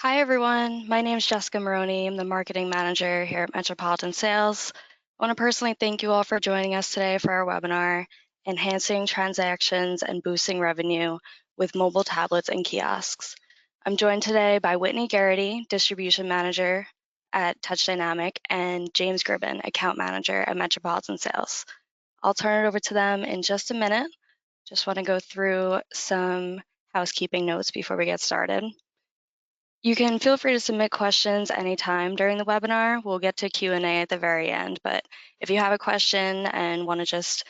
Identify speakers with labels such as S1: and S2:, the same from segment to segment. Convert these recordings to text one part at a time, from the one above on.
S1: Hi, everyone. My name is Jessica Maroney. I'm the marketing manager here at Metropolitan Sales. I want to personally thank you all for joining us today for our webinar, Enhancing Transactions and Boosting Revenue with Mobile Tablets and Kiosks. I'm joined today by Whitney Garrity, Distribution Manager at Touch Dynamic, and James Gribbin, Account Manager at Metropolitan Sales. I'll turn it over to them in just a minute. Just want to go through some housekeeping notes before we get started. You can feel free to submit questions anytime during the webinar. We'll get to Q&A at the very end, but if you have a question and want to just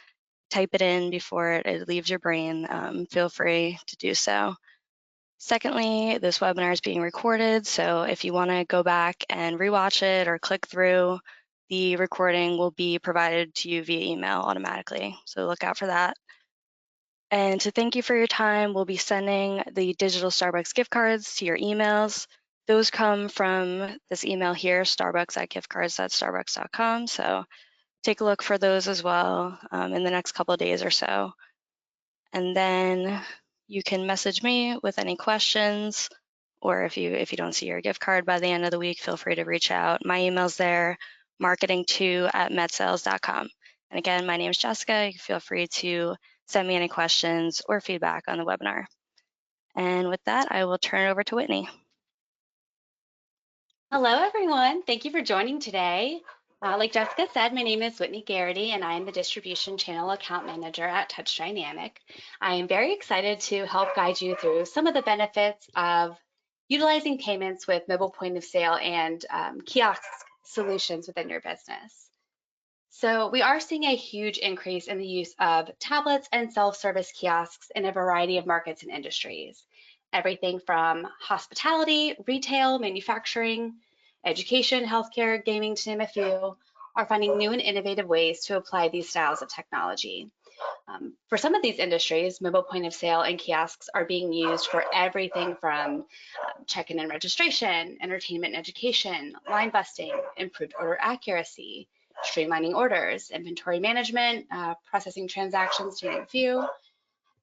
S1: type it in before it leaves your brain, feel free to do so. Secondly, this webinar is being recorded, so if you want to go back and rewatch it or click through, the recording will be provided to you via email automatically, so look out for that. And to thank you for your time, we'll be sending the digital Starbucks gift cards to your emails. Those come from this email here, starbucks@giftcards.starbucks.com. So take a look for those as well in the next couple of days or so. And then you can message me with any questions, or if you don't see your gift card by the end of the week, feel free to reach out. My email's there, marketing2@metsales.com. And again, my name is Jessica. You can feel free to send me any questions or feedback on the webinar. And with that, I will turn it over to Whitney.
S2: Hello, everyone. Thank you for joining today. Like Jessica said, my name is Whitney Garrity, and I am the Distribution Channel Account Manager at Touch Dynamic. I am very excited to help guide you through some of the benefits of utilizing payments with mobile point of sale and kiosk solutions within your business. So we are seeing a huge increase in the use of tablets and self-service kiosks in a variety of markets and industries. Everything from hospitality, retail, manufacturing, education, healthcare, gaming, to name a few, are finding new and innovative ways to apply these styles of technology. For some of these industries, mobile point of sale and kiosks are being used for everything from check-in and registration, entertainment and education, line busting, improved order accuracy, streamlining orders, inventory management, processing transactions, to name a few.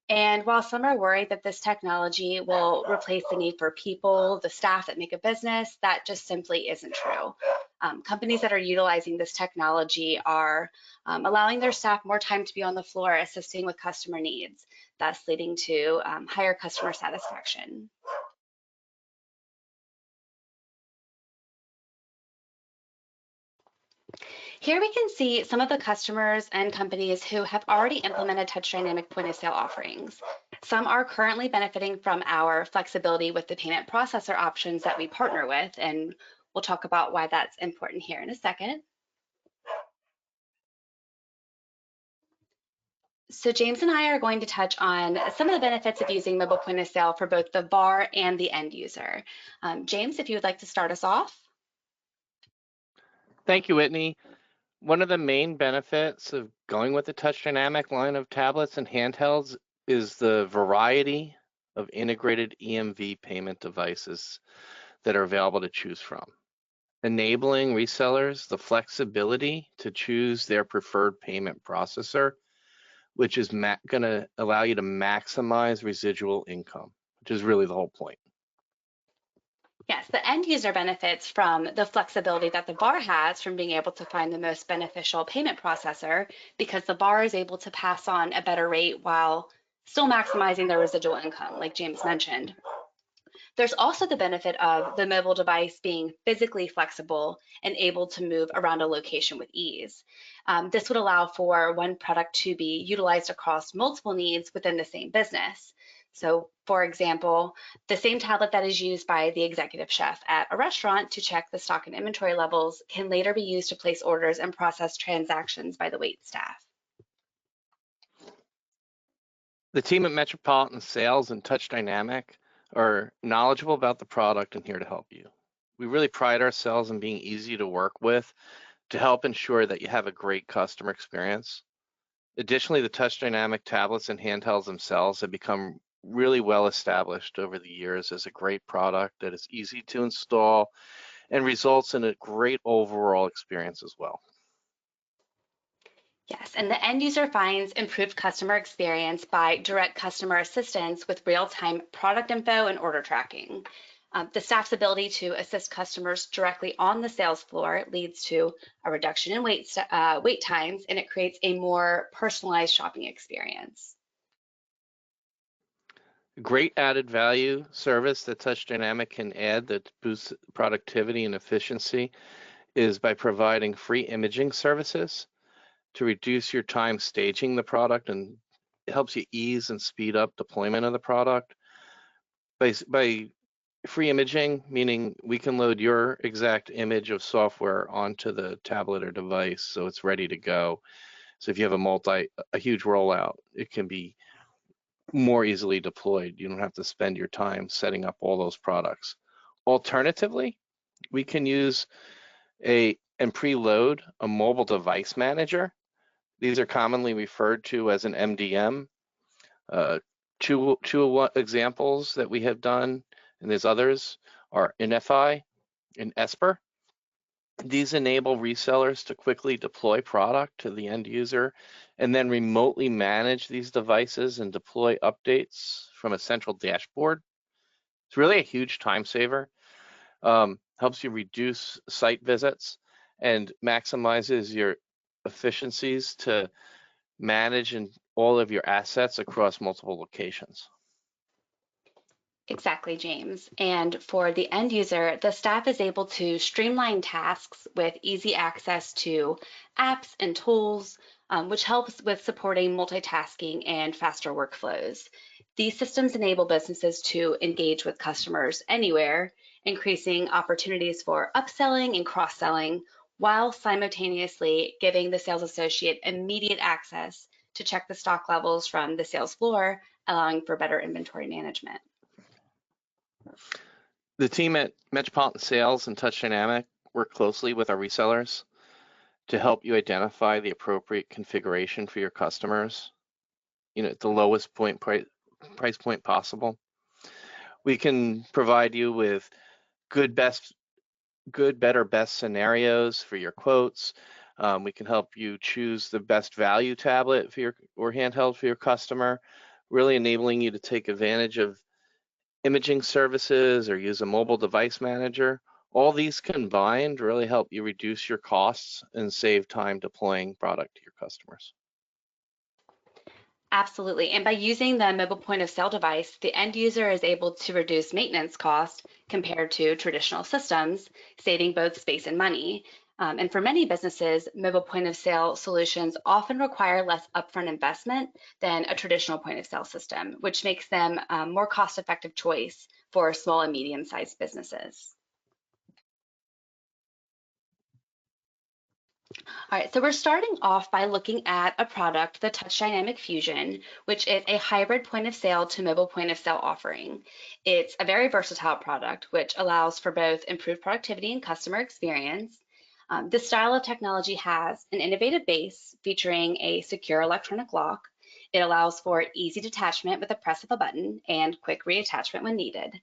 S2: And while some are worried that this technology will replace the need for people, the staff that make a business, that just simply isn't true. Companies that are utilizing this technology are allowing their staff more time to be on the floor assisting with customer needs, thus leading to higher customer satisfaction. Here we can see some of the customers and companies who have already implemented Touch Dynamic point of sale offerings. Some are currently benefiting from our flexibility with the payment processor options that we partner with, and we'll talk about why that's important here in a second. So James and I are going to touch on some of the benefits of using mobile point of sale for both the VAR and the end user. James, if you would like to start us off.
S3: Thank you, Whitney. One of the main benefits of going with the Touch Dynamic line of tablets and handhelds is the variety of integrated EMV payment devices that are available to choose from, enabling resellers the flexibility to choose their preferred payment processor, which is going to allow you to maximize residual income, which is really the whole point.
S2: Yes, the end user benefits from the flexibility that the VAR has from being able to find the most beneficial payment processor, because the VAR is able to pass on a better rate while still maximizing their residual income, like James mentioned. There's also the benefit of the mobile device being physically flexible and able to move around a location with ease. This would allow for one product to be utilized across multiple needs within the same business. So for example, the same tablet that is used by the executive chef at a restaurant to check the stock and inventory levels can later be used to place orders and process transactions by the wait staff.
S3: The team at Metropolitan Sales and Touch Dynamic are knowledgeable about the product and here to help you. We really pride ourselves in being easy to work with to help ensure that you have a great customer experience. Additionally, the Touch Dynamic tablets and handhelds themselves have become really well established over the years as a great product that is easy to install and results in a great overall experience as well.
S2: Yes, and the end user finds improved customer experience by direct customer assistance with real-time product info and order tracking. The staff's ability to assist customers directly on the sales floor leads to a reduction in wait times, and it creates a more personalized shopping experience.
S3: Great added value service that Touch Dynamic can add that boosts productivity and efficiency is by providing free imaging services to reduce your time staging the product, and it helps you ease and speed up deployment of the product. By free imaging, meaning we can load your exact image of software onto the tablet or device so it's ready to go. So if you have a huge rollout, it can be more easily deployed. You don't have to spend your time setting up all those products. Alternatively, we can use and preload a mobile device manager. These are commonly referred to as an MDM. Two examples that we have done, and there's others, are NFI and Esper. These enable resellers to quickly deploy product to the end user and then remotely manage these devices and deploy updates from a central dashboard. It's really a huge time saver. Helps you reduce site visits and maximizes your efficiencies to manage all of your assets across multiple locations.
S2: Exactly, James. And for the end user, the staff is able to streamline tasks with easy access to apps and tools, which helps with supporting multitasking and faster workflows. These systems enable businesses to engage with customers anywhere, increasing opportunities for upselling and cross-selling, while simultaneously giving the sales associate immediate access to check the stock levels from the sales floor, allowing for better inventory management.
S3: The team at Metropolitan Sales and Touch Dynamic work closely with our resellers to help you identify the appropriate configuration for your customers, at the lowest price point possible. We can provide you with good, better, best scenarios for your quotes. We can help you choose the best value tablet or handheld for your customer, really enabling you to take advantage of imaging services or use a mobile device manager. All these combined really help you reduce your costs and save time deploying product to your customers.
S2: Absolutely. And by using the mobile point of sale device, the end user is able to reduce maintenance costs compared to traditional systems, saving both space and money. And for many businesses, mobile point of sale solutions often require less upfront investment than a traditional point of sale system, which makes them a more cost-effective choice for small and medium-sized businesses. All right, so we're starting off by looking at a product, the Touch Dynamic Fusion, which is a hybrid point of sale to mobile point of sale offering. It's a very versatile product, which allows for both improved productivity and customer experience. This style of technology has an innovative base featuring a secure electronic lock. It allows for easy detachment with a press of a button and quick reattachment when needed.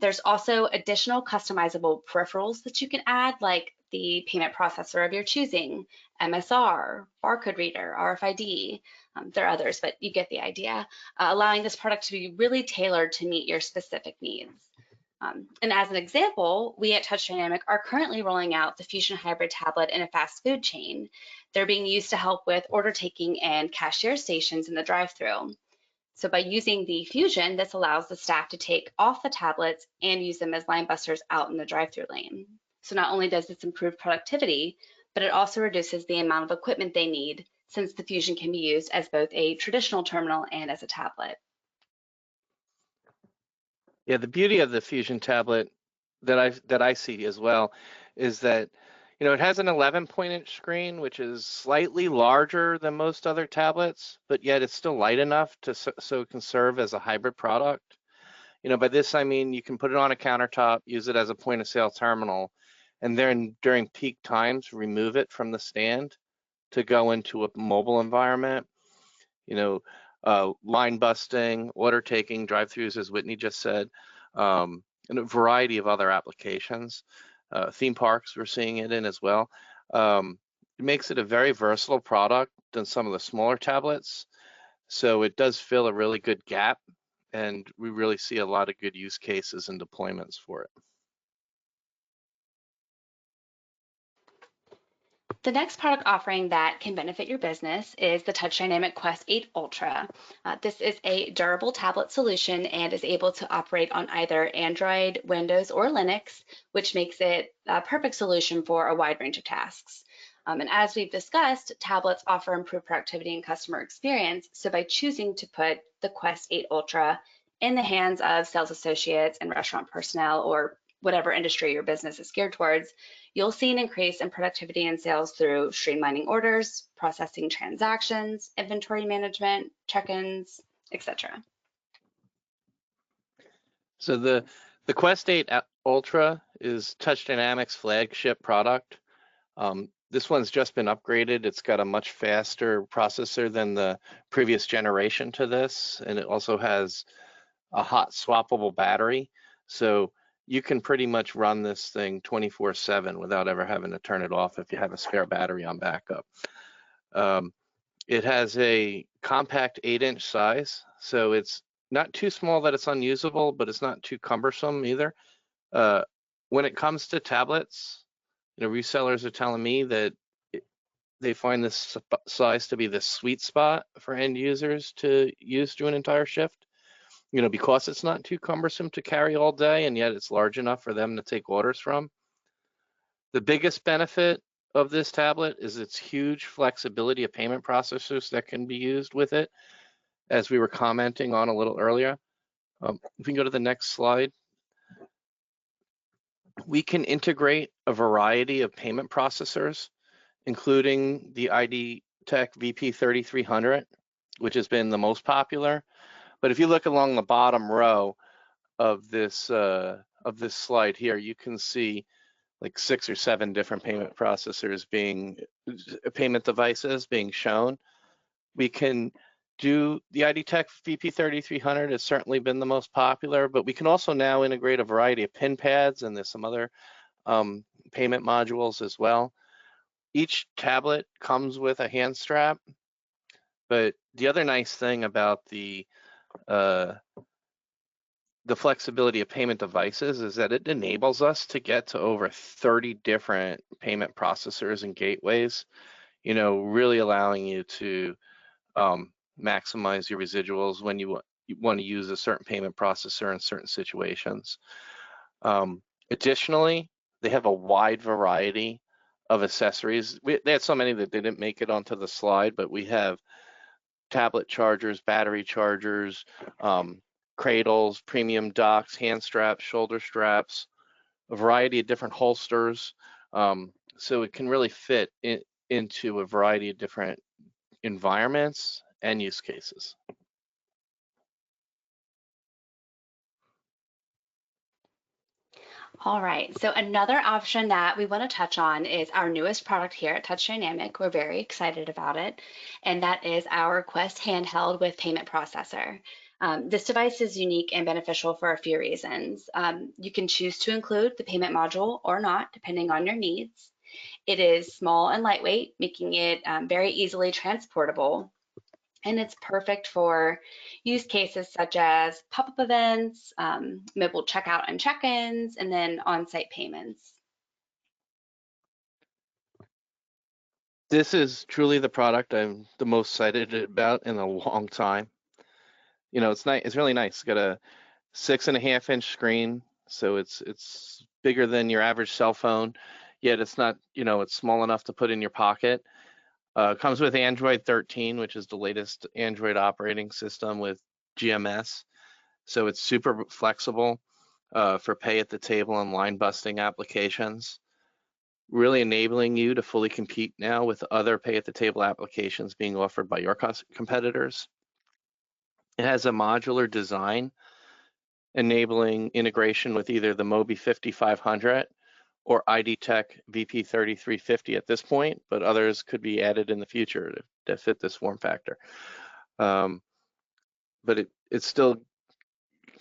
S2: There's also additional customizable peripherals that you can add, like the payment processor of your choosing, MSR, barcode reader, RFID. There are others, but you get the idea, allowing this product to be really tailored to meet your specific needs. And as an example, we at Touch Dynamic are currently rolling out the Fusion Hybrid tablet in a fast food chain. They're being used to help with order taking and cashier stations in the drive-thru. So by using the Fusion, this allows the staff to take off the tablets and use them as line busters out in the drive-thru lane. So not only does this improve productivity, but it also reduces the amount of equipment they need, since the Fusion can be used as both a traditional terminal and as a tablet.
S3: Yeah, the beauty of the Fusion tablet that I see as well is that it has an 11-point screen, which is slightly larger than most other tablets, but yet it's still light enough so it can serve as a hybrid product. By this I mean you can put it on a countertop, use it as a point of sale terminal, and then during peak times remove it from the stand to go into a mobile environment. Line busting, order taking, drive-throughs, as Whitney just said, and a variety of other applications. Theme parks, we're seeing it in as well. It makes it a very versatile product than some of the smaller tablets. So it does fill a really good gap and we really see a lot of good use cases and deployments for it.
S2: The next product offering that can benefit your business is the Touch Dynamic Quest 8 Ultra. This is a durable tablet solution and is able to operate on either Android, Windows, or Linux, which makes it a perfect solution for a wide range of tasks. And as we've discussed, tablets offer improved productivity and customer experience. So by choosing to put the Quest 8 Ultra in the hands of sales associates and restaurant personnel, or whatever industry your business is geared towards, you'll see an increase in productivity and sales through streamlining orders, processing transactions, inventory management, check-ins, etc.
S3: So the Quest 8 Ultra is Touch Dynamics' flagship product. This one's just been upgraded. It's got a much faster processor than the previous generation to this, and it also has a hot swappable battery. So you can pretty much run this thing 24/7 without ever having to turn it off if you have a spare battery on backup. It has a compact 8-inch size, so it's not too small that it's unusable, but it's not too cumbersome either. When it comes to tablets, resellers are telling me that they find this size to be the sweet spot for end users to use through an entire shift. Because it's not too cumbersome to carry all day, and yet it's large enough for them to take orders from. The biggest benefit of this tablet is its huge flexibility of payment processors that can be used with it, as we were commenting on a little earlier. If we can go to the next slide. We can integrate a variety of payment processors, including the ID Tech VP3300, which has been the most popular. But if you look along the bottom row of this slide here, you can see like 6 or 7 different payment processors payment devices being shown. We can do the ID Tech VP3300 has certainly been the most popular, but we can also now integrate a variety of pin pads, and there's some other payment modules as well. Each tablet comes with a hand strap, but the other nice thing about the flexibility of payment devices is that it enables us to get to over 30 different payment processors and gateways, really allowing you to maximize your residuals when you want to use a certain payment processor in certain situations. Additionally, they have a wide variety of accessories. They had so many that didn't make it onto the slide, but we have tablet chargers, battery chargers, cradles, premium docks, hand straps, shoulder straps, a variety of different holsters. So it can really fit into a variety of different environments and use cases.
S2: All right, so another option that we want to touch on is our newest product here at Touch Dynamic. We're very excited about it, and that is our Quest handheld with payment processor. This device is unique and beneficial for a few reasons. You can choose to include the payment module or not, depending on your needs. It is small and lightweight, making it very easily transportable. And it's perfect for use cases such as pop-up events, mobile checkout and check-ins, and then on-site payments.
S3: This is truly the product I'm the most excited about in a long time. It's nice. It's really nice. It's got a 6.5-inch screen, so it's bigger than your average cell phone, yet it's not, it's small enough to put in your pocket. Comes with Android 13, which is the latest Android operating system with GMS. So it's super flexible for pay at the table and line busting applications, really enabling you to fully compete now with other pay at the table applications being offered by your competitors. It has a modular design, enabling integration with either the Mobi 5500 or ID Tech VP3350 at this point, but others could be added in the future to fit this form factor. But it still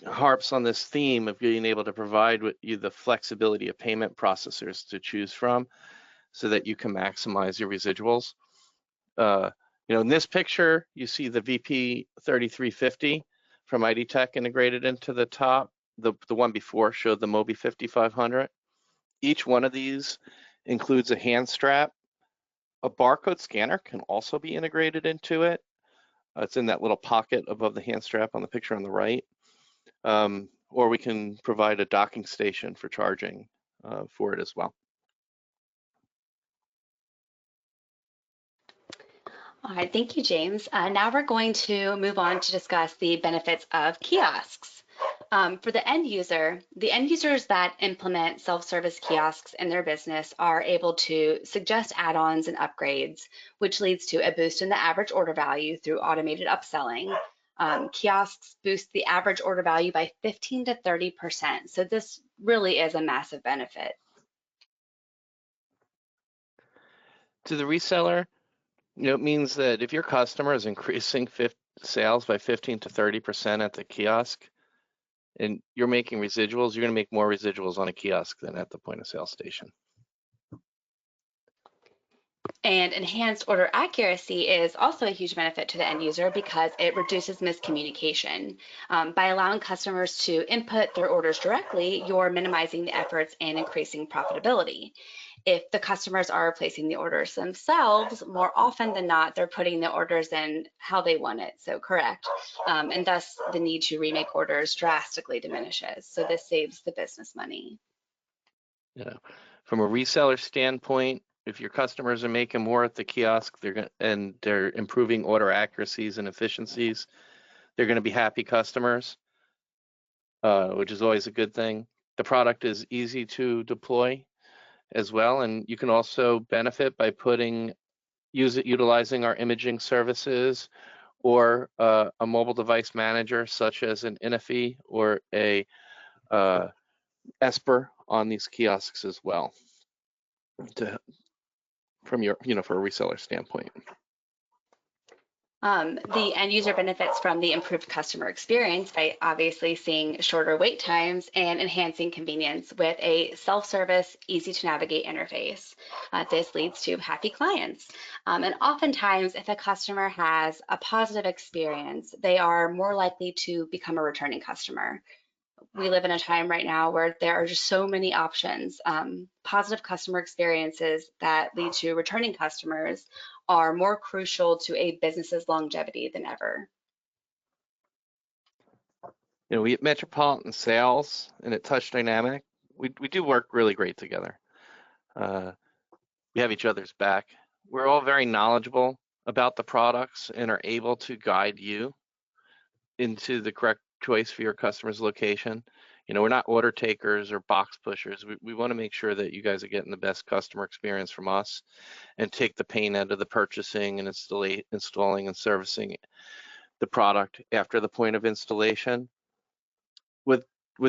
S3: harps on this theme of being able to provide with you the flexibility of payment processors to choose from so that you can maximize your residuals. In this picture, you see the VP3350 from IDTech integrated into the top. The one before showed the Mobi 5500. Each one of these includes a hand strap. A barcode scanner can also be integrated into it. It's in that little pocket above the hand strap on the picture on the right. Or we can provide a docking station for charging for it as well.
S2: All right, thank you, James. Now we're going to move on to discuss the benefits of kiosks. For the end users that implement self-service kiosks in their business are able to suggest add-ons and upgrades, which leads to a boost in the average order value through automated upselling. Kiosks boost the average order value by 15 to 30%. So this really is a massive benefit.
S3: To the reseller, it means that if your customer is increasing sales by 15 to 30% at the kiosk, and you're making residuals, you're going to make more residuals on a kiosk than at the point of sale station.
S2: And enhanced order accuracy is also a huge benefit to the end user because it reduces miscommunication. By allowing customers to input their orders directly, you're minimizing the efforts and increasing profitability. If the customers are placing the orders themselves, more often than not, they're putting the orders in how they want it, so correct. And thus the need to remake orders drastically diminishes. So this saves the business money.
S3: From a reseller standpoint, if your customers are making more at the kiosk, they're improving order accuracies and efficiencies, they're going to be happy customers, which is always a good thing. The product is easy to deploy as well, and you can also benefit by utilizing our imaging services or a mobile device manager such as an Inify or a Esper on these kiosks as well, for a reseller standpoint.
S2: The end user benefits from the improved customer experience by obviously seeing shorter wait times and enhancing convenience with a self-service, easy to navigate interface. This leads to happy clients. And oftentimes, if a customer has a positive experience, they are more likely to become a returning customer. We live in a time right now where there are just so many options. Positive customer experiences that lead to returning customers are more crucial to a business's longevity than ever.
S3: We at Metropolitan Sales and at Touch Dynamic, we do work really great together. We have each other's back. We're all very knowledgeable about the products and are able to guide you into the correct choice for your customer's location. We're not order takers or box pushers. We want to make sure that you guys are getting the best customer experience from us and take the pain out of the purchasing and installing and servicing the product after the point of installation. With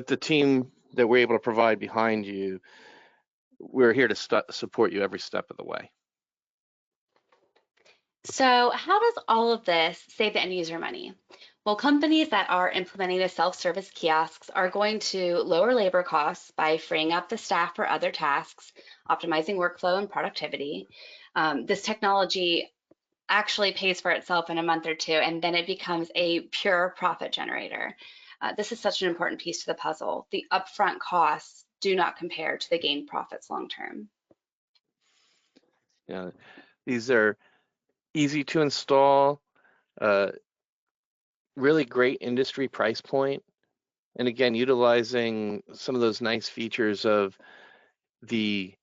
S3: the team that we're able to provide behind you, we're here to support you every step of the way.
S2: So how does all of this save the end user money? Well, companies that are implementing the self-service kiosks are going to lower labor costs by freeing up the staff for other tasks, optimizing workflow and productivity. This technology actually pays for itself in a month or two, and then it becomes a pure profit generator. This is such an important piece to the puzzle. The upfront costs do not compare to the gained profits long term.
S3: Yeah, these are easy to install, really great industry price point, and again, utilizing some of those nice features of the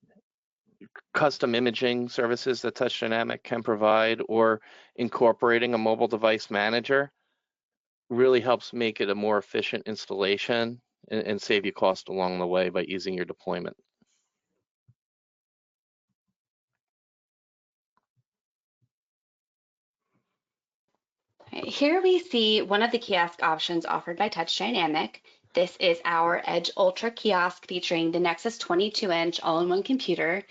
S3: custom imaging services that Touch Dynamic can provide, or incorporating a mobile device manager really helps make it a more efficient installation and save you cost along the way by easing your deployment.
S2: Here we see one of the kiosk options offered by Touch Dynamic. This is our Edge Ultra kiosk featuring the Nexus 22-inch all-in-one computer.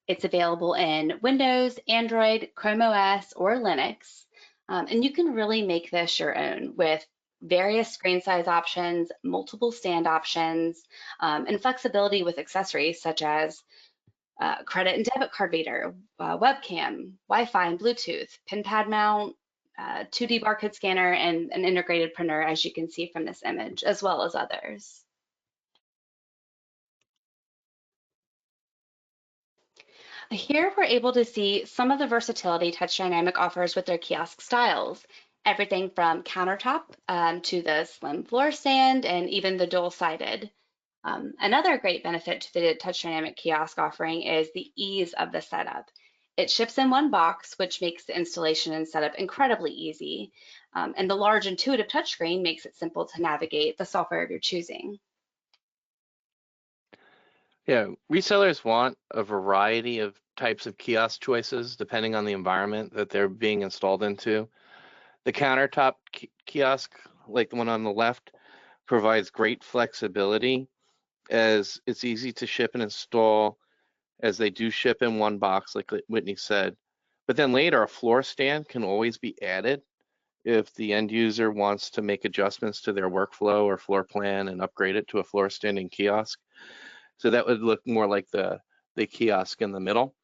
S2: It's available in Windows, Android, Chrome OS, or Linux. And you can really make this your own with various screen size options, multiple stand options, and flexibility with accessories such as credit and debit card reader, webcam, Wi-Fi and Bluetooth, pin pad mount, 2D barcode scanner, and an integrated printer, as you can see from this image, as well as others. Here we're able to see some of the versatility Touch Dynamic offers with their kiosk styles. Everything from countertop to the slim floor stand and even the dual-sided. Another great benefit to the Touch Dynamic kiosk offering is the ease of the setup. It ships in one box, which makes the installation and setup incredibly easy. And the large intuitive touchscreen makes it simple to navigate the software of your choosing.
S3: Yeah, resellers want a variety of types of kiosk choices depending on the environment that they're being installed into. The countertop kiosk, like the one on the left, provides great flexibility as it's easy to ship and install as they do ship in one box, like Whitney said. But then later, a floor stand can always be added if the end user wants to make adjustments to their workflow or floor plan and upgrade it to a floor standing kiosk. So that would look more like the kiosk in the middle.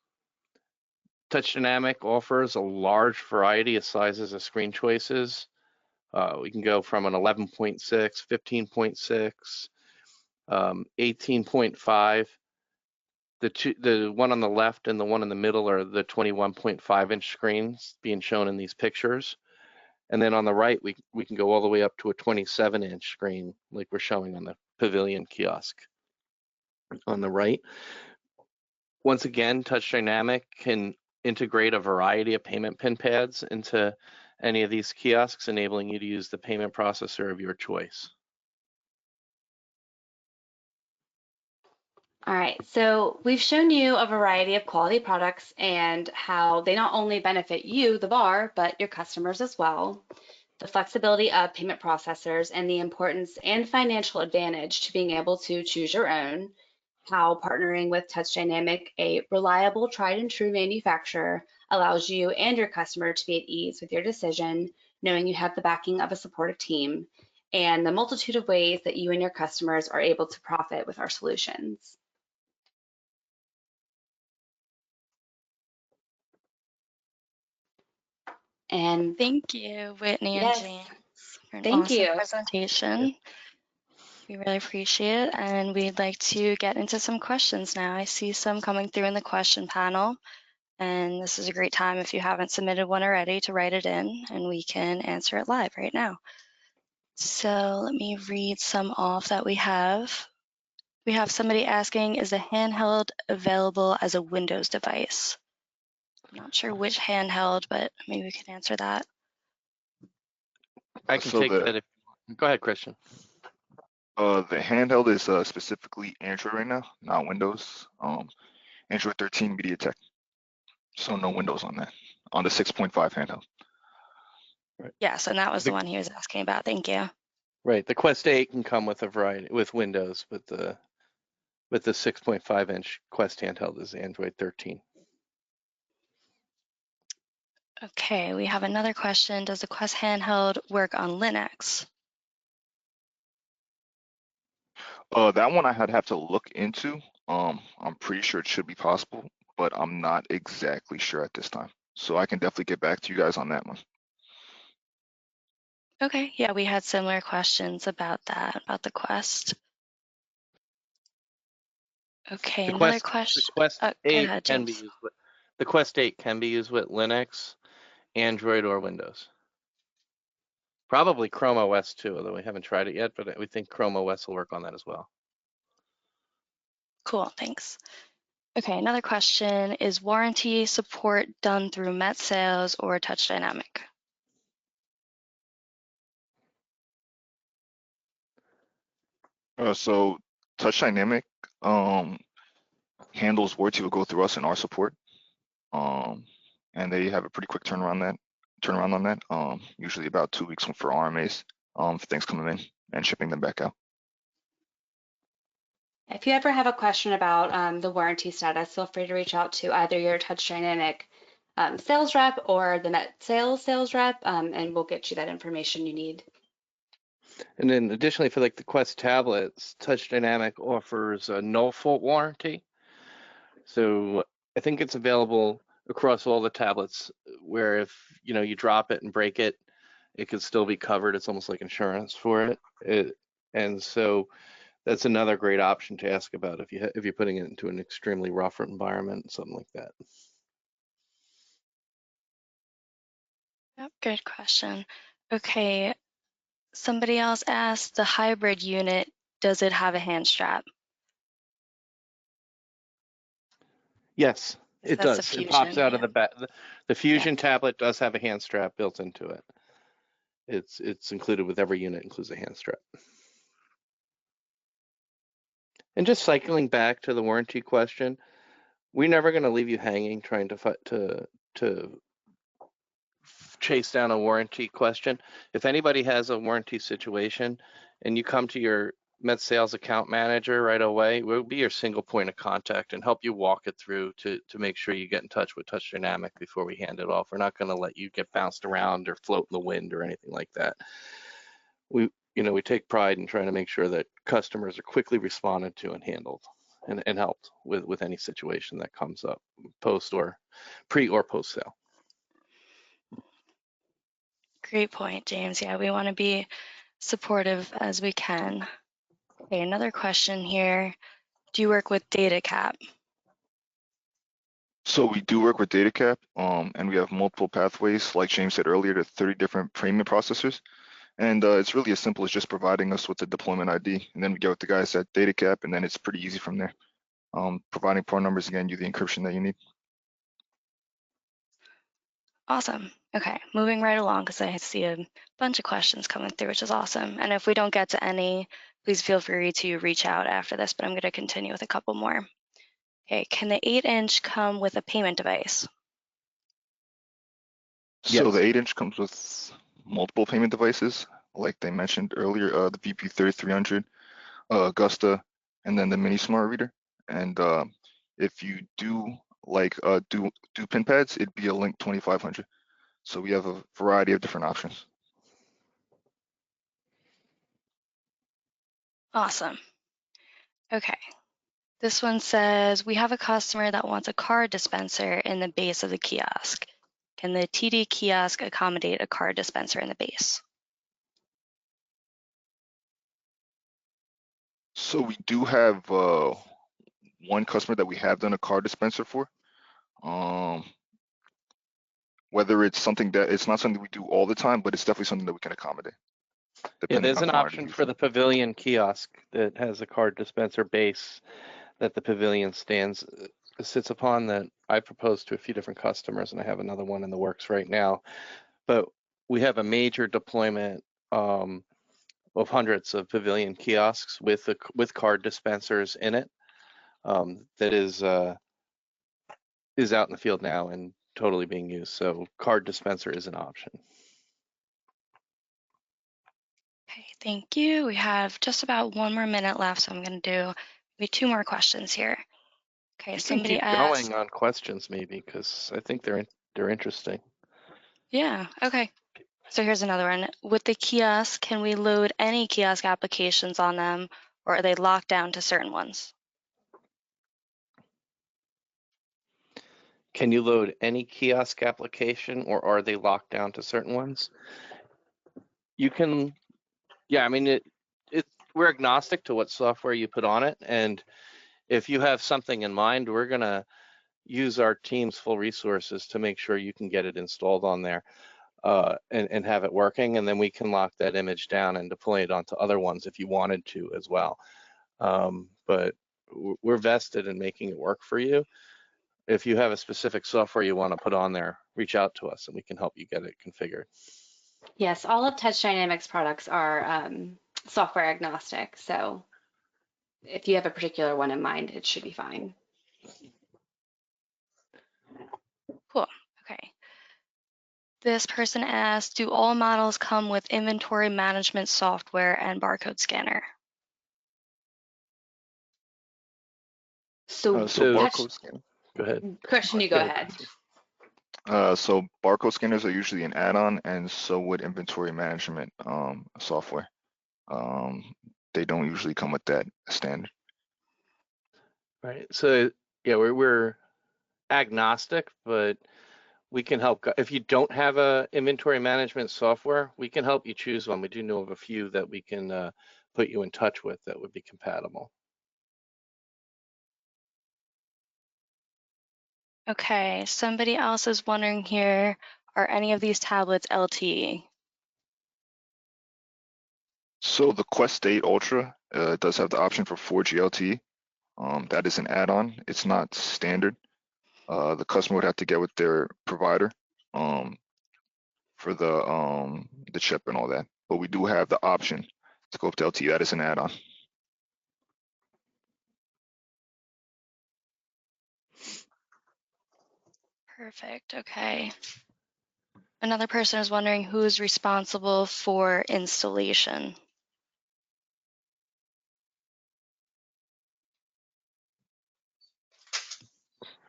S3: Touch Dynamic offers a large variety of sizes of screen choices. We can go from an 11.6, 15.6, 18.5. The one on the left and the one in the middle are the 21.5-inch screens being shown in these pictures. And then on the right, we can go all the way up to a 27-inch screen like we're showing on the Pavilion kiosk on the right. Once again, Touch Dynamic can integrate a variety of payment pin pads into any of these kiosks, enabling you to use the payment processor of your choice.
S2: All right, so we've shown you a variety of quality products and how they not only benefit you, the bar, but your customers as well. The flexibility of payment processors and the importance and financial advantage to being able to choose your own, how partnering with Touch Dynamic, a reliable, tried and true manufacturer, allows you and your customer to be at ease with your decision, knowing you have the backing of a supportive team, and the multitude of ways that you and your customers are able to profit with our solutions. And
S1: Thank you, Whitney and
S2: yes,
S1: James, for an
S2: thank
S1: awesome
S2: you.
S3: Yeah.
S1: presentation. We really appreciate it, and we'd like to get into some questions now. I see some coming through in the question panel, and this is a great time if you haven't submitted one already to write it in, and we can answer it live right now. So let me read some off that we have. We have somebody asking, is the handheld available as a Windows device? I'm not sure which handheld, but maybe we can answer that.
S3: I can
S4: So
S3: take that. Go ahead, Christian.
S4: the handheld is specifically Android right now, not Windows. Android 13 MediaTek. So no Windows on that, on the 6.5 handheld.
S1: Yes, and that was the one he was asking about. Thank you.
S3: Right, the Quest 8 can come with a variety with Windows, but the 6.5-inch Quest handheld is Android 13.
S1: Okay, we have another question. Does the Quest handheld work on Linux?
S4: That one I'd have to look into. I'm pretty sure it should be possible, but I'm not exactly sure at this time. So I can definitely get back to you guys on that one.
S1: Okay, yeah, we had similar questions about that, about the Quest. Okay,
S3: The
S1: another
S3: Quest
S1: question.
S3: the Quest
S1: Go
S3: 8
S1: ahead,
S3: can be
S1: James.
S3: used with the Quest 8 can be used with Linux, Android, or Windows. Probably Chrome OS too, although we haven't tried it yet, but we think Chrome OS will work on that as well.
S1: Cool, thanks. Okay, another question. Is warranty support done through Met Sales or Touch Dynamic?
S4: So Touch Dynamic handles warranty will go through us and our support. And they have a pretty quick turnaround on that. Usually about 2 weeks for RMAs, for things coming in and shipping them back out.
S2: If you ever have a question about the warranty status, feel free to reach out to either your Touch Dynamic sales rep or the Met sales rep, and we'll get you that information you need.
S3: And then additionally for like the Quest tablets, Touch Dynamic offers a no fault warranty. So I think it's available across all the tablets, where if you drop it and break it, it could still be covered. It's almost like insurance for it. And so that's another great option to ask about if you're putting it into an extremely rough environment, something like that.
S1: Yep, good question. Okay, somebody else asked, the hybrid unit, does it have a hand strap?
S3: Yes,
S1: So
S3: it
S1: that's the
S3: does. It pops
S1: Fusion,
S3: out of
S1: yeah.
S3: the back. The
S1: Yeah,
S3: Fusion tablet does have a hand strap built into it. It's included with every unit, includes a hand strap. And just cycling back to the warranty question, we're never going to leave you hanging trying to chase down a warranty question. If anybody has a warranty situation and you come to your Met Sales account manager right away, we'll be your single point of contact and help you walk it through to make sure you get in touch with Touch Dynamic before we hand it off. We're not going to let you get bounced around or float in the wind or anything like that. We take pride in trying to make sure that customers are quickly responded to and handled and helped with any situation that comes up post or pre or post sale.
S1: great point, James. Yeah, we want to be supportive as we can. Okay, another question here. Do you work with data cap?
S4: So we do work with DataCap, and we have multiple pathways, like James said earlier, to 30 different payment processors. And it's really as simple as just providing us with the deployment ID, and then we get with the guys at DataCap, and then it's pretty easy from there. Providing part numbers, again, you the encryption that you need.
S1: Awesome. Okay, moving right along because I see a bunch of questions coming through, which is awesome. And if we don't get to any, please feel free to reach out after this, but I'm going to continue with a couple more. Okay, can the 8-inch come with a payment device?
S4: So
S3: Yes.
S4: the 8-inch comes with multiple payment devices, like they mentioned earlier, the VP3300, Augusta, and then the Mini Smart Reader. And if you do do pin pads, it'd be a Link 2500. So we have a variety of different options.
S1: Awesome. Okay. This one says, we have a customer that wants a card dispenser in the base of the kiosk. Can the TD kiosk accommodate a card dispenser in the base?
S4: So we do have one customer that we have done a card dispenser for. Whether it's something that it's not something we do all the time, but it's definitely something that we can accommodate,
S3: Yeah,
S4: depending
S3: there's
S4: on
S3: an
S4: quantity
S3: option
S4: used.
S3: for the Pavilion kiosk that has a card dispenser base that the Pavilion sits upon that I proposed to a few different customers, and I have another one in the works right now. But we have a major deployment of hundreds of Pavilion kiosks with card dispensers in it that is out in the field now and totally being used. So card dispenser is an option.
S1: Okay, thank you. We have just about 1 more minute left, so I'm going to do maybe 2 more questions here. Okay,
S3: You can
S1: somebody
S3: keep
S1: asked.
S3: going on questions maybe because I think they're interesting.
S1: Yeah, okay. So here's another one. With the kiosk, can we load any kiosk applications on them, or are they locked down to certain ones?
S3: Can you load any kiosk application or are they locked down to certain ones? You can, yeah, I mean, we're agnostic to what software you put on it. And if you have something in mind, we're going to use our team's full resources to make sure you can get it installed on there and have it working. And then we can lock that image down and deploy it onto other ones if you wanted to as well. But we're vested in making it work for you. If you have a specific software you want to put on there, reach out to us and we can help you get it configured.
S2: Yes, all of Touch Dynamics products are software agnostic. So if you have a particular one in mind, it should be fine.
S1: Cool. Okay. This person asked, do all models come with inventory management software and barcode scanner?
S2: So
S4: So
S2: Touch,
S4: barcode scan.
S3: Go ahead.
S2: Christian, you go ahead.
S4: So barcode scanners are usually an add-on, and so would inventory management software. They don't usually come with that standard.
S3: Right. So yeah, we're agnostic, but we can help. If you don't have a inventory management software, we can help you choose one. We do know of a few that we can put you in touch with that would be compatible.
S1: Okay, somebody else is wondering here, are any of these tablets LTE?
S4: So the Quest 8 Ultra does have the option for 4G LTE. That is an add-on. It's not standard. The customer would have to get with their provider for the chip and all that. But we do have the option to go up to LTE. That is an add-on.
S1: Perfect, okay. Another person is wondering who is responsible for installation.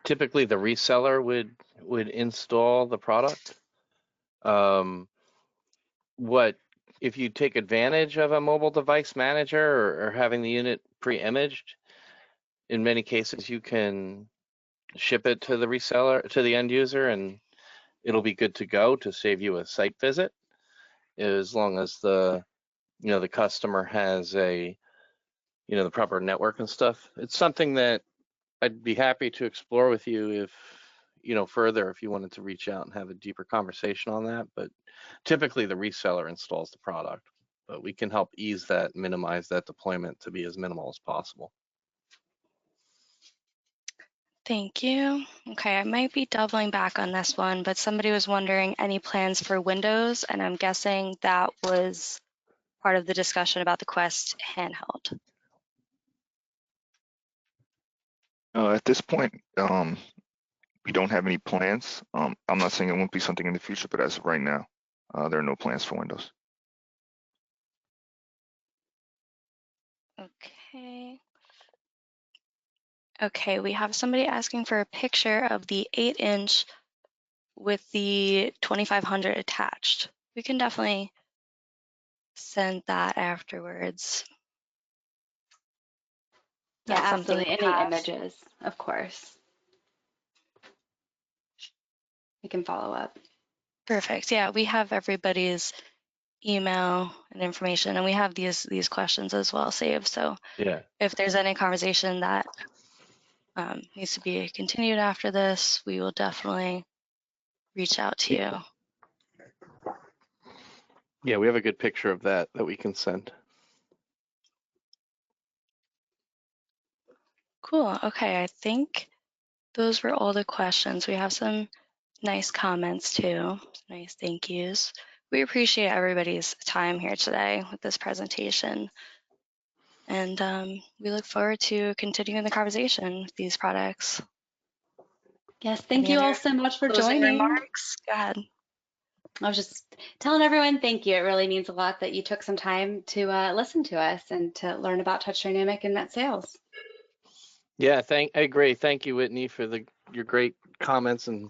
S3: Typically, the reseller would install the product. What if you take advantage of a mobile device manager or having the unit pre-imaged? In many cases, you can ship it to the reseller, to the end user, and it'll be good to go to save you a site visit, as long as the customer has the proper network and stuff. It's something that I'd be happy to explore with you if further, if you wanted to reach out and have a deeper conversation on that. But typically the reseller installs the product, but we can help ease that, minimize that deployment to be as minimal as possible.
S1: Thank you. Okay, I might be doubling back on this one, but somebody was wondering any plans for Windows, and I'm guessing that was part of the discussion about the Quest handheld.
S4: At this point, we don't have any plans. I'm not saying it won't be something in the future, but as of right now, there are no plans for Windows.
S1: Okay. Okay, we have somebody asking for a picture of the 8-inch with the 2500 attached. We can definitely send that afterwards.
S2: Yeah,
S1: That's something
S2: absolutely.
S1: you
S2: Any
S1: have.
S2: images, of course. We can follow up.
S1: Perfect. Yeah, we have everybody's email and information, and we have these questions as well saved. So
S3: Yeah.
S1: if there's any conversation that needs to be continued after this, we will definitely reach out to you.
S3: Yeah, we have a good picture of that we can send.
S1: Cool. Okay, I think those were all the questions. We have some nice comments too, nice thank yous. We appreciate everybody's time here today with this presentation. And we look forward to continuing the conversation with these products.
S2: Yes, thank
S1: Any
S2: you
S1: other
S2: all so much for
S1: closing
S2: joining.
S1: remarks? Go ahead.
S2: I was just telling everyone thank you. It really means a lot that you took some time to listen to us and to learn about Touch Dynamic and net sales.
S3: Yeah, I agree. Thank you, Whitney, for your great comments and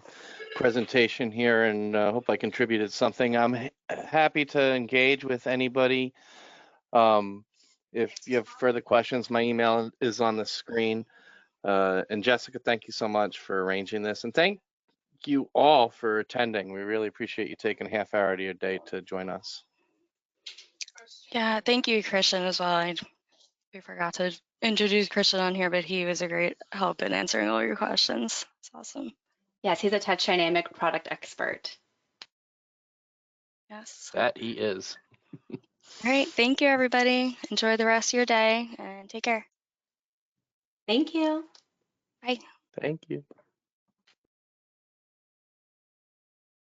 S3: presentation here, and hope I contributed something. I'm happy to engage with anybody. If you have further questions, my email is on the screen. And Jessica, thank you so much for arranging this, and thank you all for attending. We really appreciate you taking a half hour of your day to join us.
S1: Yeah, thank you, Christian, as well. We forgot to introduce Christian on here, but he was a great help in answering all your questions. It's awesome.
S2: Yes, he's a Touch Dynamic product expert.
S1: Yes.
S3: That he is.
S1: All right. Thank you, everybody. Enjoy the rest of your day and take care.
S2: Thank you.
S1: Bye.
S3: Thank you.